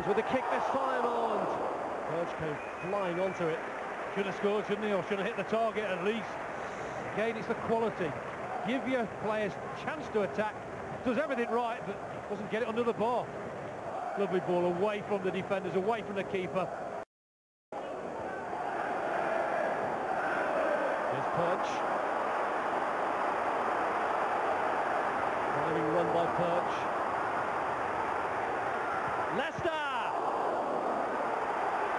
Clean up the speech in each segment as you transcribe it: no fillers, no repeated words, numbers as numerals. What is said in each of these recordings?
with the kick this time on. Perch came flying onto it. Should have scored, shouldn't he? Or should have hit the target at least. Again, it's the quality. Give your players a chance to attack. Does everything right, but doesn't get it under the bar. Lovely ball away from the defenders, away from the keeper. Here's Perch. Driving run by Perch. Leicester!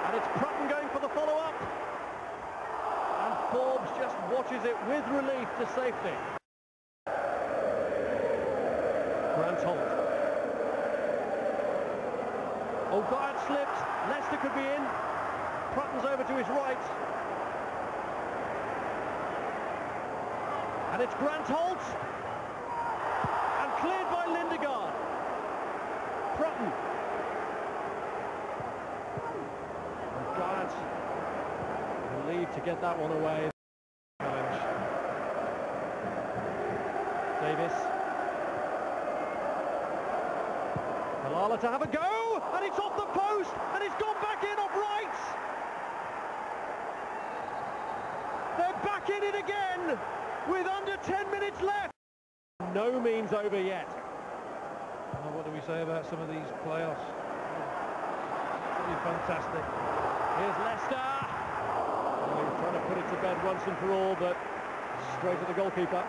And it's Prutton going for the follow-up. And Forbes just watches it with relief to safety. Grant Holt. Oh, Guard slipped. Leicester could be in. Prutton's over to his right. And it's Grant Holt. And cleared by Lindegaard. Prutton. And Guard relieved to get that one away. Davis. Malala to have a go, and it's off the post, and it's gone back in off right. They're back in it again, with under 10 minutes left. No means over yet. Oh, what do we say about some of these playoffs? Pretty fantastic. Here's Leicester. Oh, he's trying to put it to bed once and for all, but straight at the goalkeeper.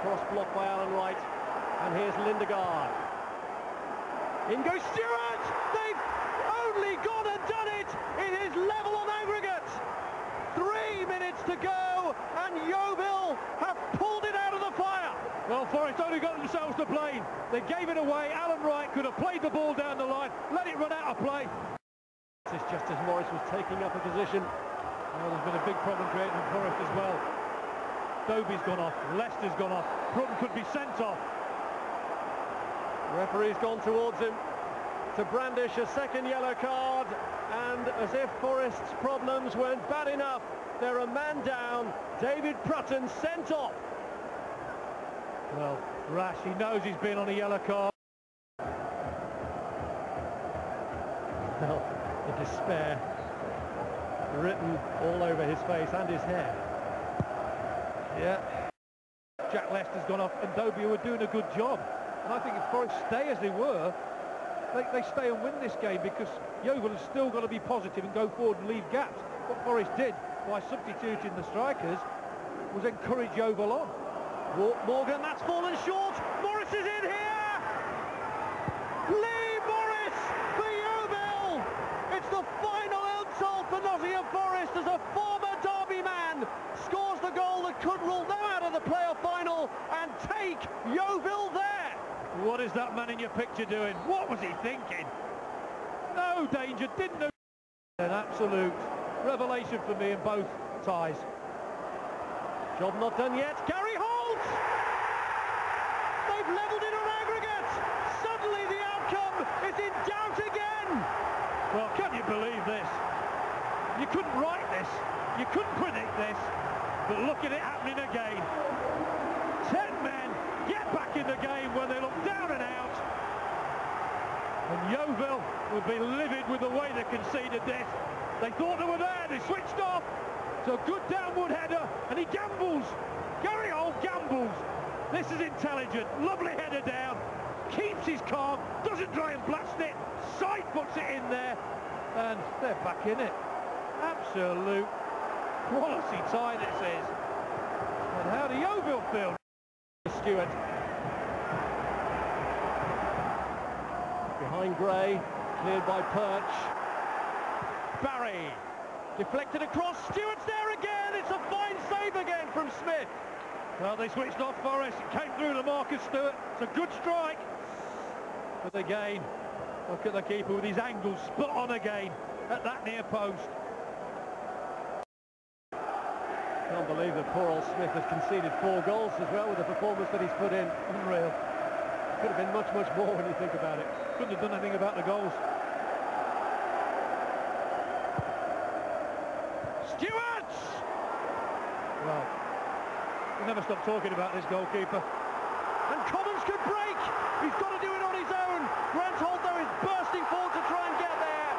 Cross blocked by Alan Wright, and here's Lindegaard. In goes Stewart! They've only gone and done it! It is level on aggregate! 3 minutes to go, and Yeovil have pulled it out of the fire! Well, Forest only got themselves to blame. They gave it away. Alan Wright could have played the ball down the line, let it run out of play. This is just as Morris was taking up a position. Well, there's been a big problem created in Forest as well. Dobie's gone off, Leicester's gone off, Prutton could be sent off. Referee's gone towards him to brandish a second yellow card, and as if Forest's problems weren't bad enough, they're a man down. David Prutton sent off. Well, rash, he knows he's been on a yellow card. Well, the despair written all over his face and his hair. Yeah, Jack Leicester's gone off, and Dobie were doing a good job. And I think if Forest stay as they were, they stay and win this game, because Yeovil has still got to be positive and go forward and leave gaps. What Forest did by substituting the strikers was encourage Yeovil on. Morgan, that's fallen short. Morris is in here. Lee Morris for Yeovil. It's the final insult for Nottingham Forest as a former Derby man scores the goal that could rule them out of the playoff final and take Yeovil there. What is that man in your picture doing? What was he thinking? No danger, didn't know. An absolute revelation for me in both ties. Job not done yet. Gary Holt! They've levelled it on aggregate. Suddenly the outcome is in doubt again. Well, can you believe this? You couldn't write this. You couldn't predict this. But look at it happening again. 10 men get back in the game when they look down and out. And Yeovil will be livid with the way they conceded this. They thought they were there, they switched off. So good downward header, and he gambles. Gary Holt gambles. This is intelligent, lovely header down. Keeps his calm, doesn't try and blast it. Side puts it in there, and they're back in it. Absolute quality tie this is. And how do Yeovil feel? Stewart. Behind Gray, cleared by Perch. Barry. Deflected across, Stewart's there again, it's a fine save again from Smith. Well, they switched off Forest, it came through to Marcus Stewart, it's a good strike. But again, look at the keeper with his angles spot on again at that near post. Can't believe that poor old Smith has conceded 4 goals as well with the performance that he's put in. Unreal. Could have been much, much more when you think about it. Couldn't have done anything about the goals. Stewart! Well, we'll never stop talking about this goalkeeper. and Commons could break. He's got to do it on his own. Grant Holt, though, is bursting forward to try and get there.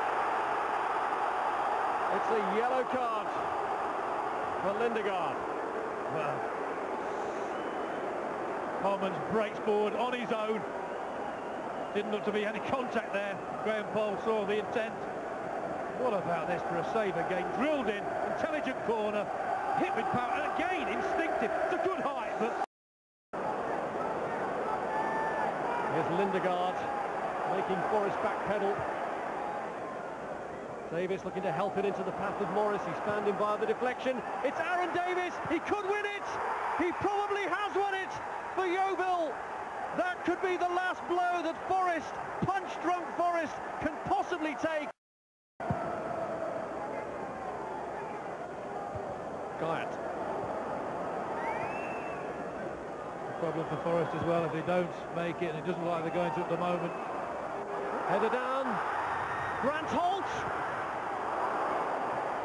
It's a yellow card for Lindegaard. Well, Commons breaks forward on his own. Didn't look to be any contact there. Graham Poll saw the intent. What about this for a save again? Drilled in, intelligent corner, hit with power, and again instinctive. It's a good height, but here's Lindegaard making Forest backpedal. Davis looking to help it into the path of Morris. He's found him via the deflection. It's Aaron Davis. He could win it. He probably has won it for Yeovil. That could be the last blow that Forest, punch-drunk Forest, can possibly take. Guyot. problem for Forest as well if they don't make it, and it doesn't look like they're going to at the moment. Header down. Grant Holt.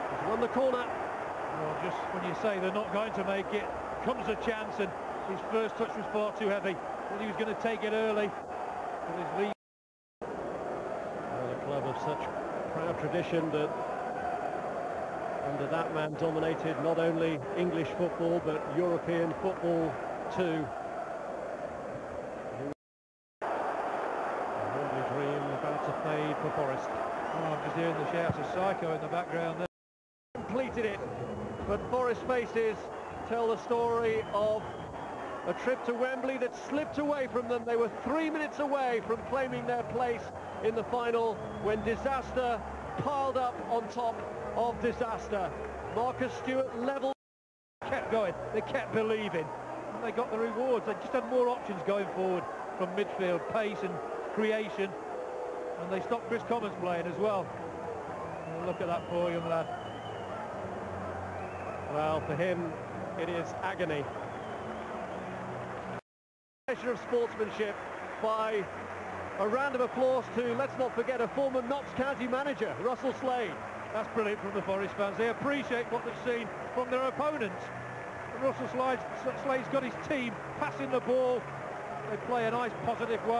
He's won the corner. Well, just when you say they're not going to make it, comes a chance, and his first touch was far too heavy. But he was going to take it early with his lead. Well, a club of such proud tradition that under that man dominated not only English football but European football too. A lovely dream about to fade for Forest. Oh, I'm just hearing the shouts of Psycho in the background there. Completed it, but Forest faces tell the story of a trip to Wembley that slipped away from them. They were 3 minutes away from claiming their place in the final when disaster piled up on top of disaster. Marcus Stewart leveled. Kept going, they kept believing, and they got the rewards. They just had more options going forward from midfield, pace and creation, and they stopped Chris Commons playing as well. Oh, look at that poor young lad. Well, for him it is agony. Measure of sportsmanship by a round of applause to, let's not forget, a former Notts County manager, Russell Slade. That's brilliant from the Forest fans. They appreciate what they've seen from their opponents. And Russell Slade's got his team passing the ball. They play a nice positive way.